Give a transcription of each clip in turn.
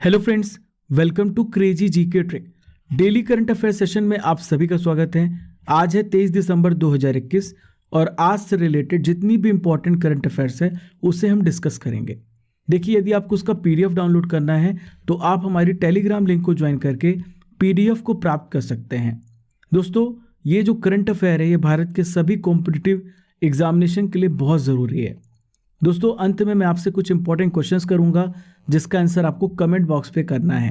Hello friends, welcome to crazy GK trick. Daily current affair session में आप सभी का स्वागत है। आज है 23 दिसंबर 2021 और आज से रिलेटेड जितनी भी इंपॉर्टेंट करंट अफेयर्स है उसे हम डिस्कस करेंगे। देखिए, यदि आपको उसका पीडीएफ डाउनलोड करना है तो आप हमारी टेलीग्राम लिंक को ज्वाइन करके पीडीएफ को प्राप्त कर सकते हैं। दोस्तों, ये जो करंट अफेयर है ये भारत के सभी कॉम्पिटिटिव एग्जामिनेशन के लिए बहुत ज़रूरी है। दोस्तों, अंत में मैं आपसे कुछ इंपॉर्टेंट क्वेश्चंस करूंगा जिसका आंसर आपको कमेंट बॉक्स पे करना है।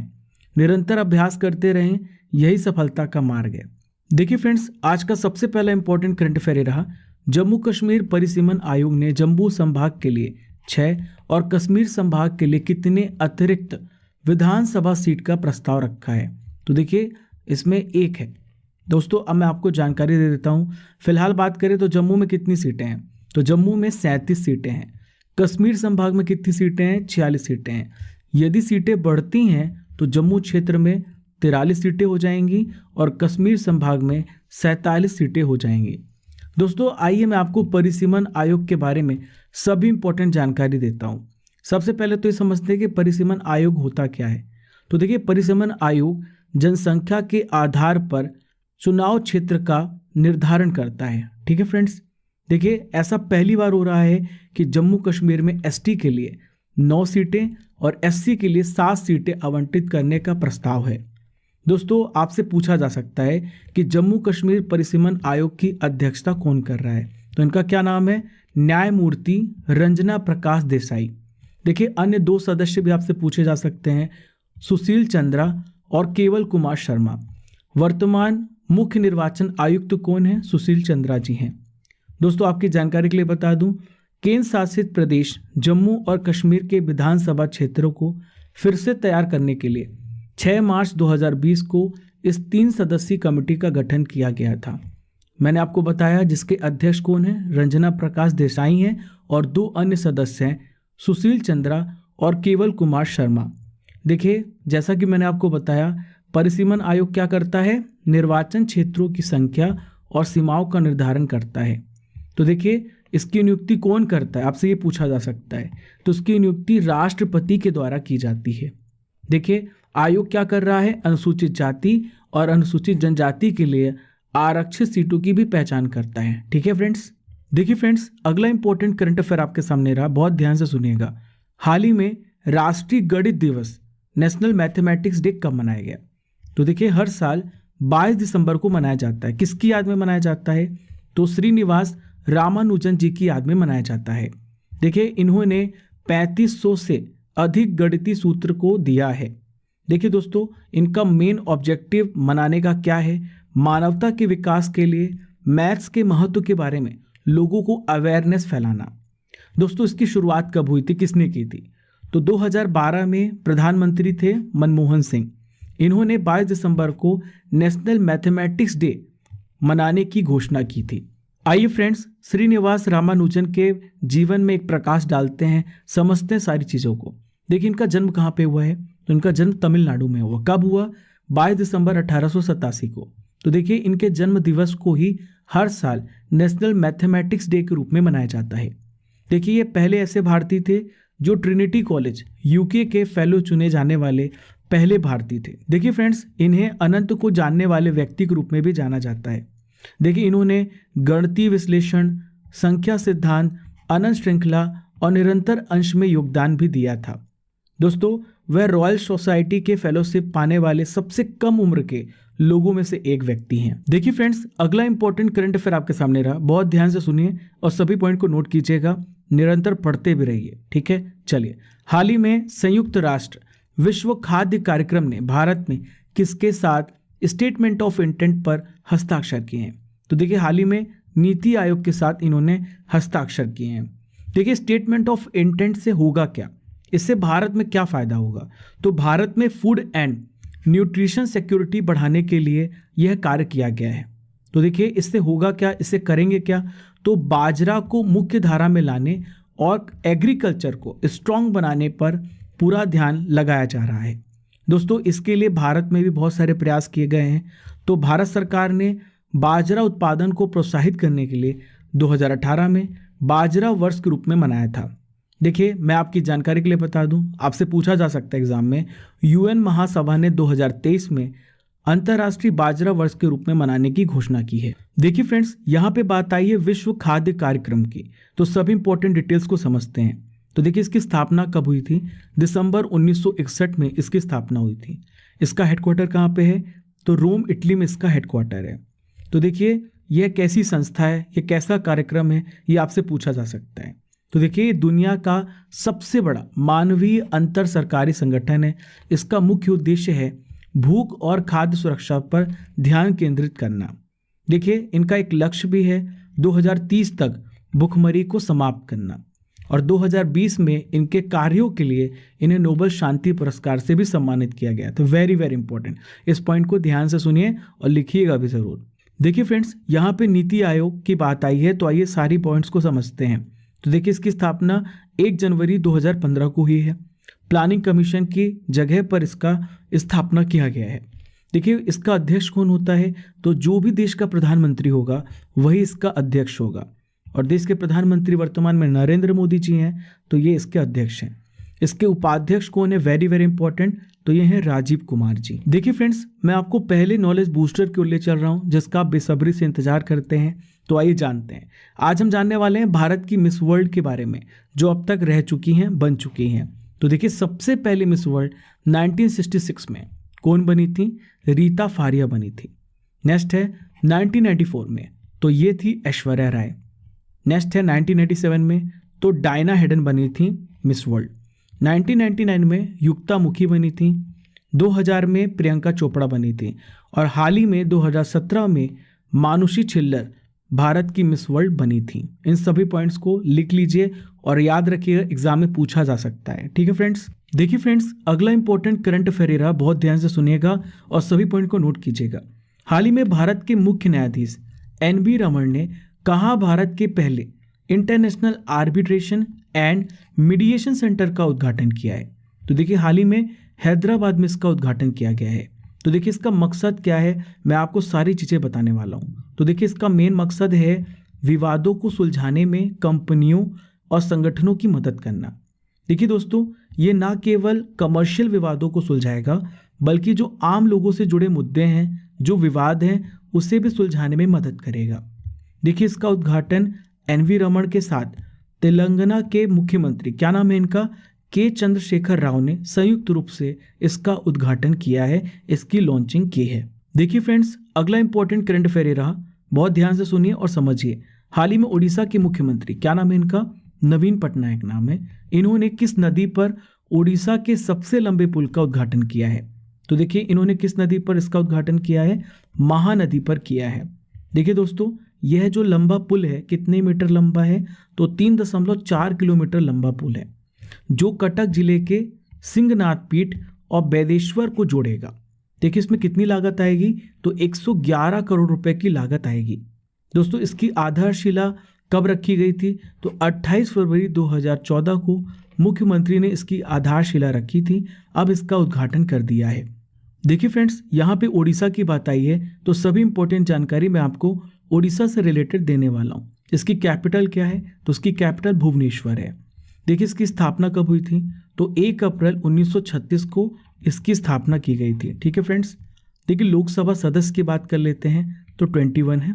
निरंतर अभ्यास करते रहें, यही सफलता का मार्ग है। देखिए फ्रेंड्स, आज का सबसे पहला इंपॉर्टेंट करंट अफेयर रहा, जम्मू कश्मीर परिसीमन आयोग ने जम्मू संभाग के लिए 6 और कश्मीर संभाग के लिए कितने अतिरिक्त विधानसभा सीट का प्रस्ताव रखा है। तो देखिए, इसमें 1 है। दोस्तों, अब मैं आपको जानकारी दे देता हूँ। फिलहाल बात करें तो जम्मू में कितनी सीटें हैं, तो जम्मू में 37 सीटें हैं। कश्मीर संभाग में कितनी सीटें हैं, 46 सीटें हैं। यदि सीटें बढ़ती हैं तो जम्मू क्षेत्र में 43 सीटें हो जाएंगी और कश्मीर संभाग में 47 सीटें हो जाएंगी। दोस्तों, आइए मैं आपको परिसीमन आयोग के बारे में सभी इंपॉर्टेंट जानकारी देता हूँ। सबसे पहले तो ये समझते हैं कि परिसीमन आयोग होता क्या है। तो देखिए, परिसीमन आयोग जनसंख्या के आधार पर चुनाव क्षेत्र का निर्धारण करता है। ठीक है फ्रेंड्स, देखिए ऐसा पहली बार हो रहा है कि जम्मू कश्मीर में एसटी के लिए 9 सीटें और एससी के लिए 7 सीटें आवंटित करने का प्रस्ताव है। दोस्तों, आपसे पूछा जा सकता है कि जम्मू कश्मीर परिसीमन आयोग की अध्यक्षता कौन कर रहा है, तो इनका क्या नाम है, न्यायमूर्ति रंजना प्रकाश देसाई। देखिए, अन्य 2 सदस्य भी आपसे पूछे जा सकते हैं, सुशील चंद्रा और केवल कुमार शर्मा। वर्तमान मुख्य निर्वाचन आयुक्त कौन है, सुशील चंद्रा जी हैं। दोस्तों, आपकी जानकारी के लिए बता दूं, केंद्र शासित प्रदेश जम्मू और कश्मीर के विधानसभा क्षेत्रों को फिर से तैयार करने के लिए 6 मार्च 2020 को इस 3 सदस्यीय कमेटी का गठन किया गया था। मैंने आपको बताया जिसके अध्यक्ष कौन है, रंजना प्रकाश देसाई हैं और 2 अन्य सदस्य हैं, सुशील चंद्रा और केवल कुमार शर्मा। देखिए, जैसा कि मैंने आपको बताया, परिसीमन आयोग क्या करता है, निर्वाचन क्षेत्रों की संख्या और सीमाओं का निर्धारण करता है। तो देखिए, इसकी नियुक्ति कौन करता है, आपसे ये पूछा जा सकता है। तो इसकी नियुक्ति राष्ट्रपति के द्वारा की जाती है। देखिए, आयोग क्या कर रहा है, अनुसूचित जाति और अनुसूचित जनजाति के लिए आरक्षित सीटों की भी पहचान करता है। ठीक है फ्रेंड्स। देखिए फ्रेंड्स, अगला इंपॉर्टेंट करंट अफेयर आपके सामने रहा, बहुत ध्यान से सुनिएगा। हाल ही में राष्ट्रीय गणित दिवस, नेशनल मैथमेटिक्स डे कब मनाया गया। तो देखिए, हर साल 22 दिसंबर को मनाया जाता है। किसकी याद में मनाया जाता है, तो श्रीनिवास रामानुजन जी की याद में मनाया जाता है। देखिए, इन्होंने 3500 से अधिक गणितीय सूत्र को दिया है। देखिए दोस्तों, इनका मेन ऑब्जेक्टिव मनाने का क्या है, मानवता के विकास के लिए मैथ्स के महत्व के बारे में लोगों को अवेयरनेस फैलाना। दोस्तों, इसकी शुरुआत कब हुई थी, किसने की थी, तो 2012 में प्रधानमंत्री थे मनमोहन सिंह। इन्होंने 22 दिसंबर को नेशनल मैथमेटिक्स डे मनाने की घोषणा की थी। आइए फ्रेंड्स, श्रीनिवास रामानुजन के जीवन में एक प्रकाश डालते हैं, समझते हैं सारी चीज़ों को। देखिए, इनका जन्म कहाँ पे हुआ है, तो इनका जन्म तमिलनाडु में हुआ। कब हुआ, 22 दिसंबर 1887 को। तो देखिए, इनके जन्म दिवस को ही हर साल नेशनल मैथमेटिक्स डे के रूप में मनाया जाता है। देखिए, ये पहले ऐसे भारतीय थे जो ट्रिनिटी कॉलेज यूके के फेलो चुने जाने वाले पहले भारतीय थे। देखिए फ्रेंड्स, इन्हें अनंत को जानने वाले व्यक्ति के रूप में भी जाना जाता है। देखिए, इन्होंने गणितीय विश्लेषण, संख्या सिद्धांत, अनंत श्रृंखला और निरंतर अंश में योगदान भी दिया था। दोस्तों, वह रॉयल सोसाइटी के फेलोशिप पाने वाले सबसे कम उम्र के लोगों में से एक व्यक्ति हैं। देखिए फ्रेंड्स, अगला इंपॉर्टेंट करंट अफेयर आपके सामने रहा, बहुत ध्यान से सुनिए और सभी पॉइंट को नोट कीजिएगा, निरंतर पढ़ते भी रहिए। ठीक है, चलिए। हाल ही में संयुक्त राष्ट्र विश्व खाद्य कार्यक्रम ने भारत में किसके साथ स्टेटमेंट ऑफ इंटेंट पर हस्ताक्षर किए हैं। तो देखिए, हाल ही में नीति आयोग के साथ इन्होंने हस्ताक्षर किए हैं। देखिए, स्टेटमेंट ऑफ इंटेंट से होगा क्या, इससे भारत में क्या फ़ायदा होगा, तो भारत में फूड एंड न्यूट्रिशन सिक्योरिटी बढ़ाने के लिए यह कार्य किया गया है। तो देखिए, इससे होगा क्या, इससे करेंगे क्या, तो बाजरा को मुख्य धारा में लाने और एग्रीकल्चर को स्ट्रॉन्ग बनाने पर पूरा ध्यान लगाया जा रहा है। दोस्तों, इसके लिए भारत में भी बहुत सारे प्रयास किए गए हैं। तो भारत सरकार ने बाजरा उत्पादन को प्रोत्साहित करने के लिए 2018 में बाजरा वर्ष के रूप में मनाया था। देखिए, मैं आपकी जानकारी के लिए बता दूं, आपसे पूछा जा सकता है एग्जाम में, यूएन महासभा ने 2023 में अंतर्राष्ट्रीय बाजरा वर्ष के रूप में मनाने की घोषणा की है। देखिए फ्रेंड्स, यहाँ पे बात आई है विश्व खाद्य कार्यक्रम की, तो सभी इंपॉर्टेंट डिटेल्स को समझते हैं। तो देखिए, इसकी स्थापना कब हुई थी? दिसंबर 1961 में इसकी स्थापना हुई थी। इसका हेडक्वार्टर कहाँ पे है? तो रोम, इटली में इसका हेडक्वार्टर है। तो देखिए, यह कैसी संस्था है, यह कैसा कार्यक्रम है, ये आपसे पूछा जा सकता है। तो देखिए, दुनिया का सबसे बड़ा मानवीय अंतर सरकारी संगठन है। इसका मुख्य उद्देश्य है भूख और खाद्य सुरक्षा पर ध्यान केंद्रित करना। देखिए, इनका एक लक्ष्य भी है 2030 तक भूखमरी को समाप्त करना, और 2020 में इनके कार्यों के लिए इन्हें नोबेल शांति पुरस्कार से भी सम्मानित किया गया। तो वेरी वेरी इंपॉर्टेंट, इस पॉइंट को ध्यान से सुनिए और लिखिएगा भी जरूर। देखिए फ्रेंड्स, यहाँ पे नीति आयोग की बात आई है, तो आइए सारी पॉइंट्स को समझते हैं। तो देखिए, इसकी स्थापना 1 जनवरी 2015 को हुई है। प्लानिंग कमीशन की जगह पर इसका स्थापना किया गया है। देखिए, इसका अध्यक्ष कौन होता है? तो जो भी देश का प्रधानमंत्री होगा वही इसका अध्यक्ष होगा, और देश के प्रधानमंत्री वर्तमान में नरेंद्र मोदी जी हैं, तो ये इसके अध्यक्ष हैं। इसके उपाध्यक्ष कौन है? वेरी वेरी इंपॉर्टेंट, तो ये हैं राजीव कुमार जी। देखिए फ्रेंड्स, मैं आपको पहले नॉलेज बूस्टर की ओर ले चल रहा हूँ, जिसका आप बेसब्री से इंतजार करते हैं। तो आइए जानते हैं। आज हम जानने वाले हैं भारत की मिस वर्ल्ड के बारे में, जो अब तक रह चुकी हैं, बन चुकी हैं। तो देखिए, सबसे पहले मिस वर्ल्ड 1966 में कौन बनी थी? रीता फारिया बनी थी। नेक्स्ट है 1994 में, तो ये थी ऐश्वर्या राय। नेक्स्ट है 1987 में, तो डायना हेडन बनी थी मिस वर्ल्ड। 1999 में युक्ता मुखी बनी थी। 2000 में प्रियंका चोपड़ा बनी थी, और हाल ही में 2017 में मानुषी छिल्लर भारत की मिस वर्ल्ड बनी थी। इन सभी पॉइंट्स को लिख लीजिए और याद रखिएगा, एग्जाम में पूछा जा सकता है। ठीक है फ्रेंड्स। देखिए फ्रेंड्स, अगला इंपॉर्टेंट करंट अफेयर रहा, बहुत ध्यान से सुनिएगा और सभी पॉइंट को नोट कीजिएगा। हाल ही में भारत के मुख्य न्यायाधीश NV रमन ने कहाँ भारत के पहले international arbitration and mediation centre का उद्घाटन किया है? तो देखिए, हाल ही में हैदराबाद में इसका उद्घाटन किया गया है। तो देखिए, इसका मकसद क्या है, मैं आपको सारी चीज़ें बताने वाला हूँ। तो देखिए, इसका मेन मकसद है विवादों को सुलझाने में कंपनियों और संगठनों की मदद करना। देखिए दोस्तों, ये ना केवल कमर्शियल विवादों को सुलझाएगा, बल्कि जो आम लोगों से जुड़े मुद्दे हैं, जो विवाद हैं, उसे भी सुलझाने में मदद करेगा। देखिए, इसका उद्घाटन NV रमन के साथ तेलंगाना के मुख्यमंत्री, क्या नाम है इनका, K चंद्रशेखर राव ने संयुक्त रूप से इसका उद्घाटन किया है, इसकी लॉन्चिंग की है। देखिए फ्रेंड्स, अगला इंपॉर्टेंट करंट अफेयर रहा, बहुत ध्यान से सुनिए और समझिए। हाल ही में उड़ीसा के मुख्यमंत्री, क्या नाम है इनका, नवीन पटनायक नाम है। इन्होंने किस नदी पर उड़ीसा के सबसे लंबे पुल का उद्घाटन किया है? तो देखिए, इन्होंने किस नदी पर इसका उद्घाटन किया है? महानदी पर किया है। देखिए दोस्तों, यह जो लंबा पुल है कितने मीटर लंबा है? तो 3.4 किलोमीटर लंबा पुल है, जो कटक जिले के सिंहनाथ पीठ और बैदेश्वर को जोड़ेगा। देखिए, इसमें कितनी लागत आएगी? तो 111 करोड़ रुपए की लागत आएगी। दोस्तों, इसकी आधारशिला कब रखी गई थी? तो 28 फरवरी 2014 को मुख्यमंत्री ने इसकी आधारशिला रखी थी। अब इसका उद्घाटन कर दिया है। देखिए फ्रेंड्स, यहाँ पे उड़ीसा की बात आई है, तो सभी इंपॉर्टेंट जानकारी मैं आपको उड़ीसा से रिलेटेड देने वाला हूँ। इसकी कैपिटल क्या है? तो उसकी कैपिटल भुवनेश्वर है। देखिए, इसकी स्थापना कब हुई थी? तो 1 अप्रैल 1936 को इसकी स्थापना की गई थी। ठीक है फ्रेंड्स। देखिए, लोकसभा सदस्य की बात कर लेते हैं, तो 21 है।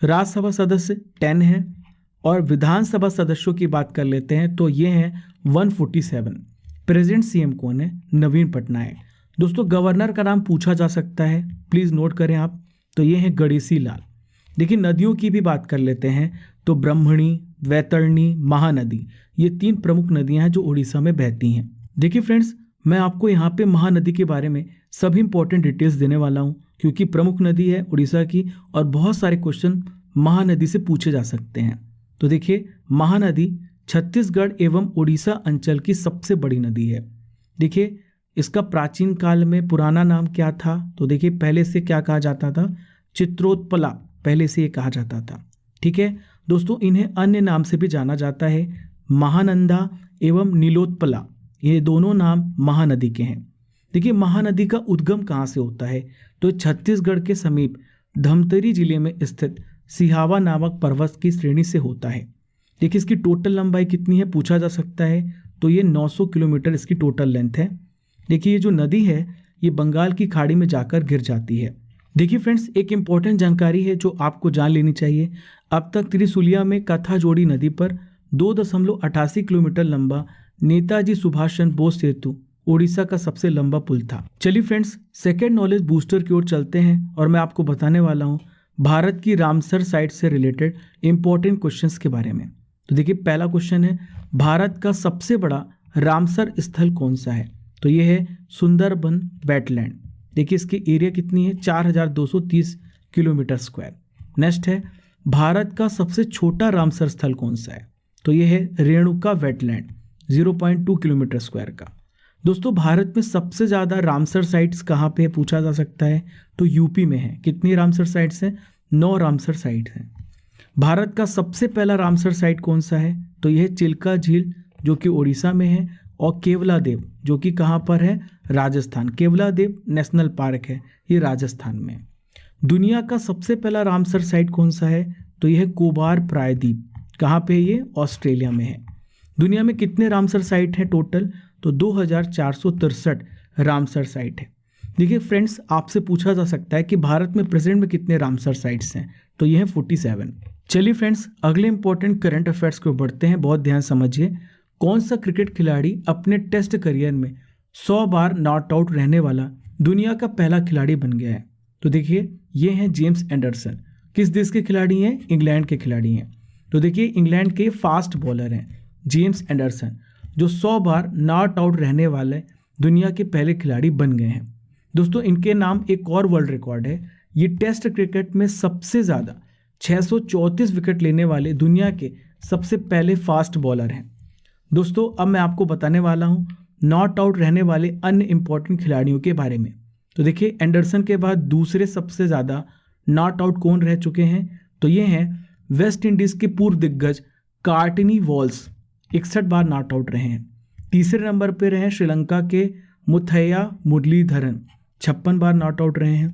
राज्यसभा सदस्य 10 है, और विधानसभा सदस्यों की बात कर लेते हैं, तो ये हैं 147। प्रेजेंट CM कौन है? नवीन पटनायक। दोस्तों, गवर्नर का नाम पूछा जा सकता है, प्लीज़ नोट करें आप, तो ये हैं गणेशी लाल। देखिए, नदियों की भी बात कर लेते हैं, तो ब्रह्मणी, वैतरणी, महानदी, ये 3 प्रमुख नदियां हैं जो उड़ीसा में बहती हैं। देखिए फ्रेंड्स, मैं आपको यहाँ पे महानदी के बारे में सभी इंपॉर्टेंट डिटेल्स देने वाला हूँ, क्योंकि प्रमुख नदी है उड़ीसा की, और बहुत सारे क्वेश्चन महानदी से पूछे जा सकते हैं। तो देखिए, महानदी छत्तीसगढ़ एवं उड़ीसा अंचल की सबसे बड़ी नदी है। देखिए, इसका प्राचीन काल में पुराना नाम क्या था? तो देखिए, पहले से क्या कहा जाता था? चित्रोत्पला, पहले से ये कहा जाता था। ठीक है दोस्तों, इन्हें अन्य नाम से भी जाना जाता है, महानंदा एवं नीलोत्पला, ये दोनों नाम महानदी के हैं। देखिए, महानदी का उद्गम कहाँ से होता है? तो छत्तीसगढ़ के समीप धमतरी जिले में स्थित सिहावा नामक पर्वत की श्रेणी से होता है। देखिए इसकी टोटल लंबाई कितनी है पूछा जा सकता है, तो ये 900 किलोमीटर इसकी टोटल लेंथ है। देखिए ये जो नदी है ये बंगाल की खाड़ी में जाकर गिर जाती है। देखिए फ्रेंड्स, एक इम्पॉर्टेंट जानकारी है जो आपको जान लेनी चाहिए। अब तक त्रिशुलिया में कथाजोड़ी नदी पर 2.88 किलोमीटर लंबा नेताजी सुभाष चंद्र बोस सेतु ओडिशा का सबसे लंबा पुल था। चलिए फ्रेंड्स, सेकेंड नॉलेज बूस्टर की ओर चलते हैं और मैं आपको बताने वाला हूँ भारत की रामसर साइट से रिलेटेड इंपॉर्टेंट क्वेश्चंस के बारे में। तो देखिए पहला क्वेश्चन है, भारत का सबसे बड़ा रामसर स्थल कौन सा है? तो ये है सुंदरबन वेटलैंड। देखिए इसकी एरिया कितनी है, 4230 किलोमीटर स्क्वायर। नेक्स्ट है, भारत का सबसे छोटा रामसर स्थल कौन सा है? तो ये है रेणुका वेटलैंड, 0.2 किलोमीटर स्क्वायर का। दोस्तों भारत में सबसे ज़्यादा रामसर साइट्स कहाँ पे पूछा जा सकता है? तो यूपी में है। कितनी रामसर साइट्स हैं? 9 रामसर साइट्स हैं। भारत का सबसे पहला रामसर साइट कौन सा है? तो यह चिल्का झील जो कि उड़ीसा में है, और केवलादेव जो कि कहाँ पर है? राजस्थान। केवलादेव नेशनल पार्क है, ये राजस्थान में। दुनिया का सबसे पहला रामसर साइट कौन सा है? तो यह है कोबार प्रायद्वीप। कहाँ पे है ये? ऑस्ट्रेलिया में है। दुनिया में कितने रामसर साइट हैं टोटल? तो 2463 रामसर साइट है। देखिए फ्रेंड्स, आपसे पूछा जा सकता है कि भारत में प्रेजेंट में कितने रामसर साइट्स हैं? तो ये है 47। चलिए फ्रेंड्स, अगले इंपॉर्टेंट करंट अफेयर्स को बढ़ते हैं। बहुत ध्यान समझिए। कौन सा क्रिकेट खिलाड़ी अपने टेस्ट करियर में 100 बार नॉट आउट रहने वाला दुनिया का पहला खिलाड़ी बन गया है? तो देखिए ये हैं जेम्स एंडरसन। किस देश के खिलाड़ी हैं? इंग्लैंड के खिलाड़ी हैं। तो देखिए इंग्लैंड के फास्ट बॉलर हैं जेम्स एंडरसन, जो 100 बार नॉट आउट रहने वाले दुनिया के पहले खिलाड़ी बन गए हैं। दोस्तों इनके नाम एक और वर्ल्ड रिकॉर्ड है। ये टेस्ट क्रिकेट में सबसे ज़्यादा 634 विकेट लेने वाले दुनिया के सबसे पहले फास्ट बॉलर हैं। दोस्तों अब मैं आपको बताने वाला हूँ नॉट आउट रहने वाले अन्य इंपॉर्टेंट खिलाड़ियों के बारे में। तो देखिए एंडरसन के बाद दूसरे सबसे ज़्यादा नॉट आउट कौन रह चुके हैं? तो ये हैं वेस्ट इंडीज़ के पूर्व दिग्गज Cartini walls, 61 bar not out रहे हैं। तीसरे नंबर पर रहे श्रीलंका के मुथैया मुरलीधरन, 56 बार नॉट आउट रहे हैं।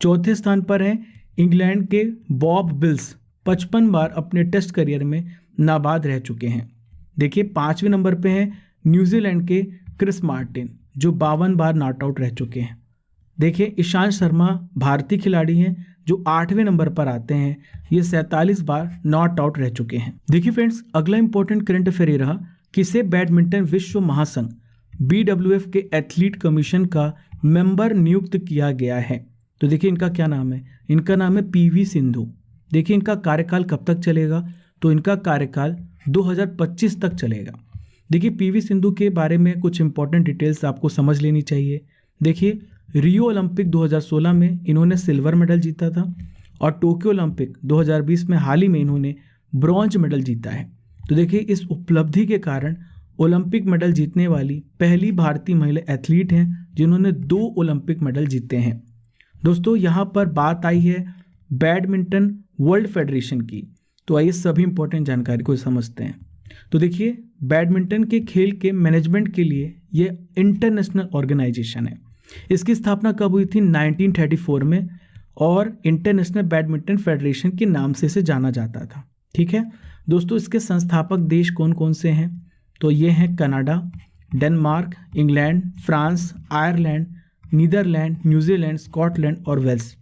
चौथे स्थान पर हैं इंग्लैंड के बॉब बिल्स, 55 बार अपने टेस्ट करियर में नाबाद रह चुके हैं। देखिए 5वें नंबर पे हैं न्यूजीलैंड के क्रिस मार्टिन, जो 52 बार नॉट आउट रह चुके हैं। देखिए ईशांत शर्मा भारतीय खिलाड़ी हैं जो 8वें नंबर पर आते हैं, ये 47 बार नॉट आउट रह चुके हैं। देखिए फ्रेंड्स, अगला इंपॉर्टेंट करंट अफेयर ये रहा, किसे बैडमिंटन विश्व महासंघ BWF के एथलीट कमीशन का मेंबर नियुक्त किया गया है? तो देखिए इनका क्या नाम है? इनका नाम है PV सिंधु। देखिए इनका कार्यकाल कब तक चलेगा? तो इनका कार्यकाल 2025 तक चलेगा। देखिए PV सिंधु के बारे में कुछ इंपॉर्टेंट डिटेल्स आपको समझ लेनी चाहिए। देखिए रियो ओलंपिक 2016 में इन्होंने सिल्वर मेडल जीता था, और टोक्यो ओलंपिक 2020 में हाल ही में इन्होंने ब्रॉन्ज मेडल जीता है। तो देखिए इस उपलब्धि के कारण ओलंपिक मेडल जीतने वाली पहली भारतीय महिला एथलीट हैं जिन्होंने 2 ओलंपिक मेडल जीते हैं। दोस्तों यहाँ पर बात आई है बैडमिंटन वर्ल्ड फेडरेशन की, तो आइए सभी इंपॉर्टेंट जानकारी को समझते हैं। तो देखिए बैडमिंटन के खेल के मैनेजमेंट के लिए ये इंटरनेशनल ऑर्गेनाइजेशन है। इसकी स्थापना कब हुई थी? 1934 में, और इंटरनेशनल बैडमिंटन फेडरेशन के नाम से इसे जाना जाता था। ठीक है दोस्तों, इसके संस्थापक देश कौन कौन से हैं? तो ये हैं Canada, Denmark, England, France, Ireland, Netherland, New Zealand, Scotland और वेल्स।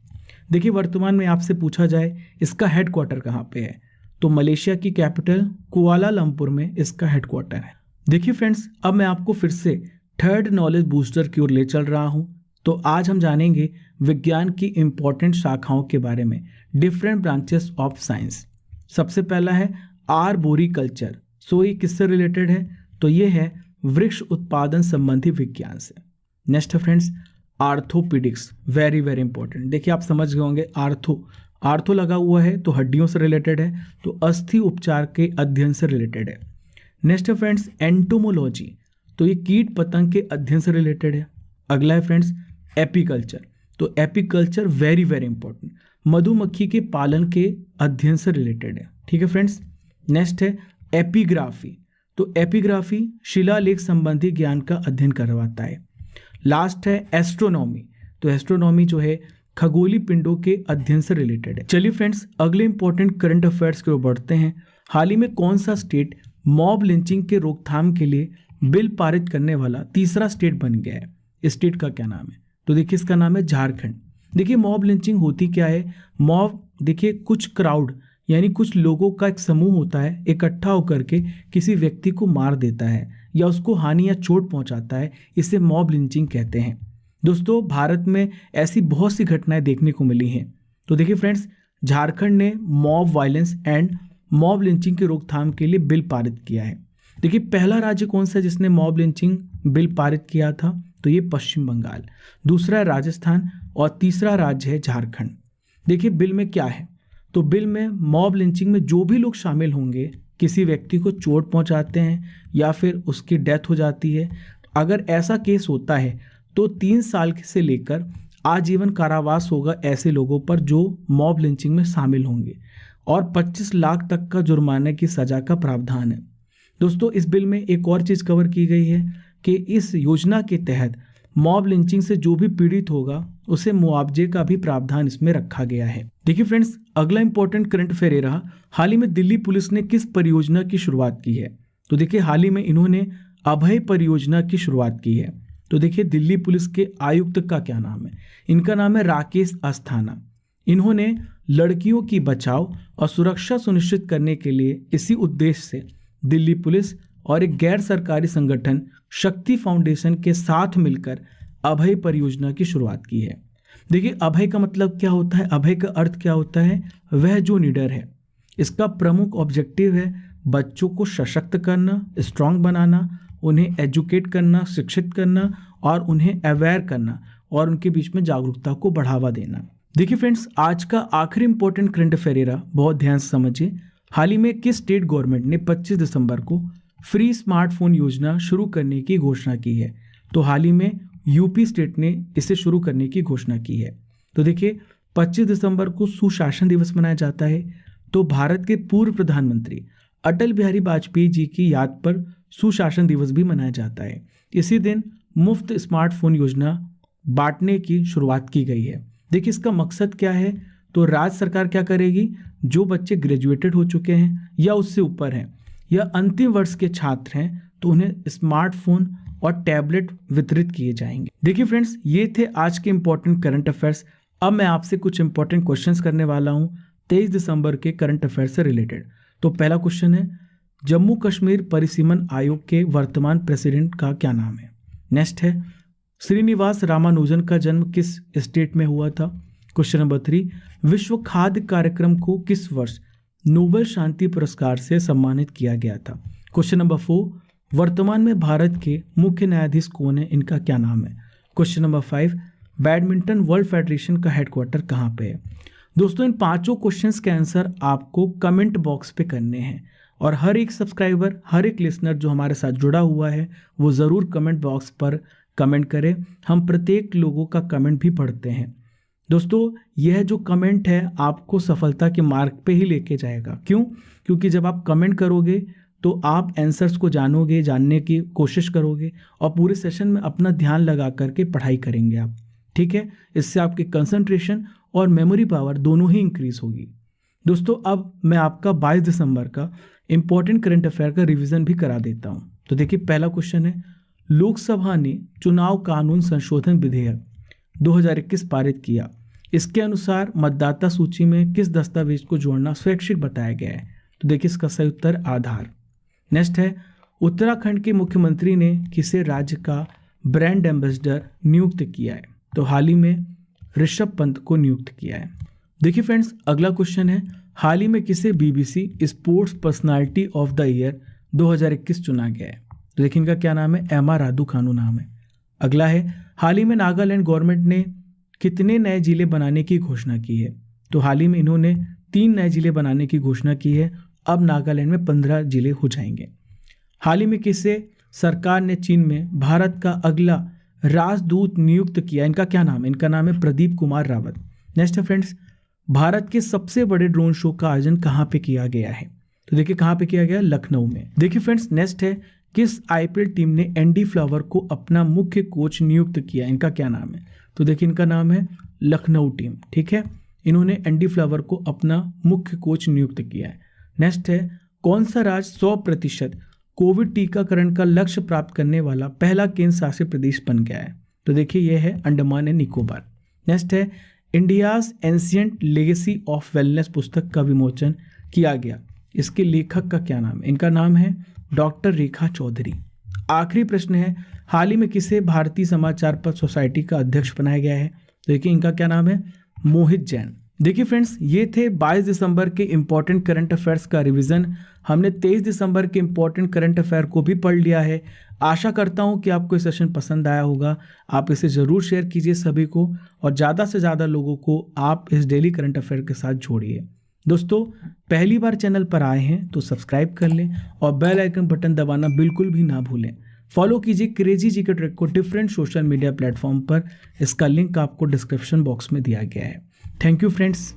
देखिए वर्तमान में आपसे पूछा जाए इसका हेडक्वार्टर कहाँ पे है? तो मलेशिया की कैपिटल कुआलालंपुर में इसका हेडक्वार्टर है। देखिए फ्रेंड्स, अब मैं आपको फिर से थर्ड नॉलेज बूस्टर की ओर ले चल रहा हूँ। तो आज हम जानेंगे विज्ञान की इंपॉर्टेंट शाखाओं के बारे में, डिफरेंट ब्रांचेस ऑफ साइंस। सबसे पहला है आर्बोरिकल्चर। सो ये किससे रिलेटेड है? तो ये है वृक्ष उत्पादन संबंधी विज्ञान से। नेक्स्ट है फ्रेंड्स आर्थोपीडिक्स, वेरी वेरी इंपॉर्टेंट। देखिए आप समझ गए होंगे आर्थो लगा हुआ है तो हड्डियों से रिलेटेड है, तो अस्थि उपचार के अध्ययन से रिलेटेड है। नेक्स्ट है फ्रेंड्स एंटोमोलॉजी, तो ये कीट पतंग के अध्ययन से रिलेटेड है। अगला है फ्रेंड्स एपीकल्चर, तो एपीकल्चर वेरी वेरी इंपॉर्टेंट, मधुमक्खी के पालन के अध्ययन से रिलेटेड है। ठीक है फ्रेंड्स। नेक्स्ट है एपिग्राफी, तो एपिग्राफी शिलालेख संबंधी ज्ञान का अध्ययन करवाता है। लास्ट है एस्ट्रोनॉमी, तो एस्ट्रोनॉमी जो है खगोलीय पिंडों के अध्ययन से रिलेटेड है। चलिए फ्रेंड्स, अगले इंपॉर्टेंट करंट अफेयर्स की ओर बढ़ते हैं। हाल ही में कौन सा स्टेट मॉब लिंचिंग के रोकथाम के लिए बिल पारित करने वाला तीसरा स्टेट बन गया है? इस स्टेट का क्या नाम है? तो देखिए इसका नाम है झारखंड। देखिए मॉब लिंचिंग होती क्या है? मॉब देखिए कुछ क्राउड यानी कुछ लोगों का एक समूह होता है, इकट्ठा होकर के किसी व्यक्ति को मार देता है या उसको हानि या चोट पहुंचाता है, इसे मॉब लिंचिंग कहते हैं। दोस्तों भारत में ऐसी बहुत सी घटनाएं देखने को मिली हैं। तो देखिए फ्रेंड्स, झारखंड ने mob violence and mob lynching की रोकथाम के लिए बिल पारित किया है। देखिए पहला राज्य कौन सा जिसने मॉब लिंचिंग बिल पारित किया था? तो ये पश्चिम बंगाल, दूसरा है राजस्थान और तीसरा राज्य है झारखंड। देखिए बिल में क्या है? तो बिल में मॉब लिंचिंग में जो भी लोग शामिल होंगे, किसी व्यक्ति को चोट पहुंचाते हैं या फिर उसकी डेथ हो जाती है, अगर ऐसा केस होता है तो 3 साल से लेकर आजीवन कारावास होगा ऐसे लोगों पर जो मॉब लिंचिंग में शामिल होंगे, और 25 लाख तक का जुर्माने की सजा का प्रावधान है। दोस्तों इस बिल में एक और चीज़ कवर की गई है कि इस योजना के तहत मॉब लिंचिंग से जो भी पीड़ित होगा उसे मुआवजे का भी प्रावधान इसमें रखा गया है। देखिए फ्रेंड्स, अगला इंपॉर्टेंट करंट अफेयर ये रहा, हाल ही में दिल्ली पुलिस ने किस परियोजना की शुरुआत की है? तो देखिए हाल ही में इन्होंने अभय परियोजना की शुरुआत की है। तो देखिए दिल्ली पुलिस के आयुक्त का क्या नाम है? इनका नाम है राकेश अस्थाना। इन्होंने लड़कियों की बचाव और सुरक्षा सुनिश्चित करने के लिए इसी उद्देश्य से दिल्ली पुलिस और एक गैर सरकारी संगठन शक्ति फाउंडेशन के साथ मिलकर अभय परियोजना की शुरुआत की है। देखिए अभय का मतलब क्या होता है? अभय का अर्थ क्या होता है? वह जो निडर है। इसका प्रमुख ऑब्जेक्टिव है बच्चों को सशक्त करना, स्ट्रांग बनाना, उन्हें एजुकेट करना, शिक्षित करना और उन्हें अवेयर करना और उनके बीच में जागरूकता को बढ़ावा देना। देखिए फ्रेंड्स, आज का आखिरी इंपॉर्टेंट करंट अफेयर बहुत ध्यान से समझिए। हाल ही में किस स्टेट गवर्नमेंट ने 25 दिसंबर को फ्री स्मार्टफोन योजना शुरू करने की घोषणा की है? तो हाल ही में यूपी स्टेट ने इसे शुरू करने की घोषणा की है। तो देखिए 25 दिसंबर को सुशासन दिवस मनाया जाता है। तो भारत के पूर्व प्रधानमंत्री अटल बिहारी वाजपेयी जी की याद पर सुशासन दिवस भी मनाया जाता है। इसी दिन मुफ्त स्मार्टफोन योजना बांटने की शुरुआत की गई है। देखिए इसका मकसद क्या है? तो राज्य सरकार क्या करेगी? जो बच्चे ग्रेजुएटेड हो चुके हैं या उससे ऊपर हैं या अंतिम वर्ष के छात्र हैं, तो उन्हें स्मार्टफोन और टैबलेट वितरित किए जाएंगे। देखिए फ्रेंड्स, ये थे आज के इंपॉर्टेंट करंट अफेयर्स। अब मैं आपसे कुछ इंपॉर्टेंट क्वेश्चंस करने वाला हूं 23 दिसंबर के करंट अफेयर से रिलेटेड। तो पहला क्वेश्चन है, जम्मू कश्मीर परिसीमन आयोग के वर्तमान प्रेसिडेंट का क्या नाम है? नेक्स्ट है, श्रीनिवास रामानुजन का जन्म किस स्टेट में हुआ था? क्वेश्चन नंबर 3, विश्व खाद्य कार्यक्रम को किस वर्ष नोबेल शांति पुरस्कार से सम्मानित किया गया था? क्वेश्चन नंबर 4, वर्तमान में भारत के मुख्य न्यायाधीश कौन है? इनका क्या नाम है? Question number 5, badminton world federation का हेडक्वार्टर कहाँ पे है? दोस्तों इन पांचों क्वेश्चंस के आंसर आपको कमेंट बॉक्स पे करने हैं, और हर एक सब्सक्राइबर, हर एक लिसनर जो हमारे साथ जुड़ा हुआ है वो ज़रूर कमेंट बॉक्स पर कमेंट करें। हम प्रत्येक लोगों का कमेंट भी पढ़ते हैं। दोस्तों यह जो कमेंट है आपको सफलता के मार्ग पे ही लेके जाएगा। क्यों? क्योंकि जब आप कमेंट करोगे तो आप आंसर्स को जानोगे, जानने की कोशिश करोगे और पूरे सेशन में अपना ध्यान लगा करके पढ़ाई करेंगे आप। ठीक है, इससे आपकी कंसंट्रेशन और मेमोरी पावर दोनों ही इंक्रीज होगी। दोस्तों अब मैं आपका 22 दिसंबर का इंपॉर्टेंट करंट अफेयर का रिवीजन भी करा देता हूं। तो देखिए पहला क्वेश्चन है, लोकसभा ने चुनाव कानून संशोधन विधेयक 2021 पारित किया। इसके अनुसार मतदाता सूची में किस दस्तावेज को जोड़ना स्वैच्छिक बताया गया है? तो देखिए इसका सही उत्तर आधार। नेक्स्ट है, उत्तराखंड के मुख्यमंत्री ने किसे राज्य का ब्रांड एम्बेसडर नियुक्त किया है? तो हाल ही में ऋषभ पंत को नियुक्त किया है। देखिए फ्रेंड्स अगला क्वेश्चन है, हाल ही में किसे BBC sports personality of the year 2021 चुना गया है? तो देखिए इनका क्या नाम है? एमा राधू खानू नाम है। अगला है, हाल ही में नागालैंड गवर्नमेंट ने कितने नए जिले बनाने की घोषणा की है? तो हाल ही में इन्होंने 3 नए जिले बनाने की घोषणा की है। अब नागालैंड में 15 जिले हो जाएंगे। हाल ही में किसे सरकार ने चीन में भारत का अगला राजदूत नियुक्त किया? इनका क्या नाम है? इनका नाम है प्रदीप कुमार रावत। नेक्स्ट है फ्रेंड्स, भारत के सबसे बड़े ड्रोन शो का आयोजन कहाँ पे किया गया है? तो देखिए कहाँ पे किया गया? लखनऊ में। देखिए फ्रेंड्स नेक्स्ट है, किस आईपीएल टीम ने एंडी फ्लावर को अपना मुख्य कोच नियुक्त किया? इनका क्या नाम है? तो देखिए इनका नाम है लखनऊ टीम। ठीक है, इन्होंने एंडी फ्लावर को अपना मुख्य कोच नियुक्त किया है। नेक्स्ट है, कौन सा राज्य 100% कोविड टीकाकरण का लक्ष्य प्राप्त करने वाला पहला केंद्र शासित प्रदेश बन गया है? तो देखिए यह है अंडमान एंड निकोबार। नेक्स्ट है, India's ancient legacy of wellness पुस्तक का विमोचन किया गया, इसके लेखक का क्या नाम है? इनका नाम है डॉक्टर रेखा चौधरी। आखिरी प्रश्न है, हाल ही में किसे भारतीय समाचार पत्र सोसाइटी का अध्यक्ष बनाया गया है? देखिए इनका क्या नाम है? मोहित जैन। देखिए फ्रेंड्स, ये थे 22 दिसंबर के इंपॉर्टेंट करंट अफेयर्स का रिवीजन। हमने 23 दिसंबर के इंपॉर्टेंट करंट अफेयर को भी पढ़ लिया है। आशा करता हूँ कि आपको ये सेशन पसंद आया होगा। आप इसे ज़रूर शेयर कीजिए सभी को, और ज़्यादा से ज़्यादा लोगों को आप इस डेली करंट अफेयर के साथ जोड़िए। दोस्तों, पहली बार चैनल पर आए हैं तो सब्सक्राइब कर लें और बेल आइकन बटन दबाना बिल्कुल भी ना भूलें। फॉलो कीजिए क्रेजी जीके ट्रिक को डिफरेंट सोशल मीडिया प्लेटफॉर्म पर। इसका लिंक आपको डिस्क्रिप्शन बॉक्स में दिया गया है। Thank you friends.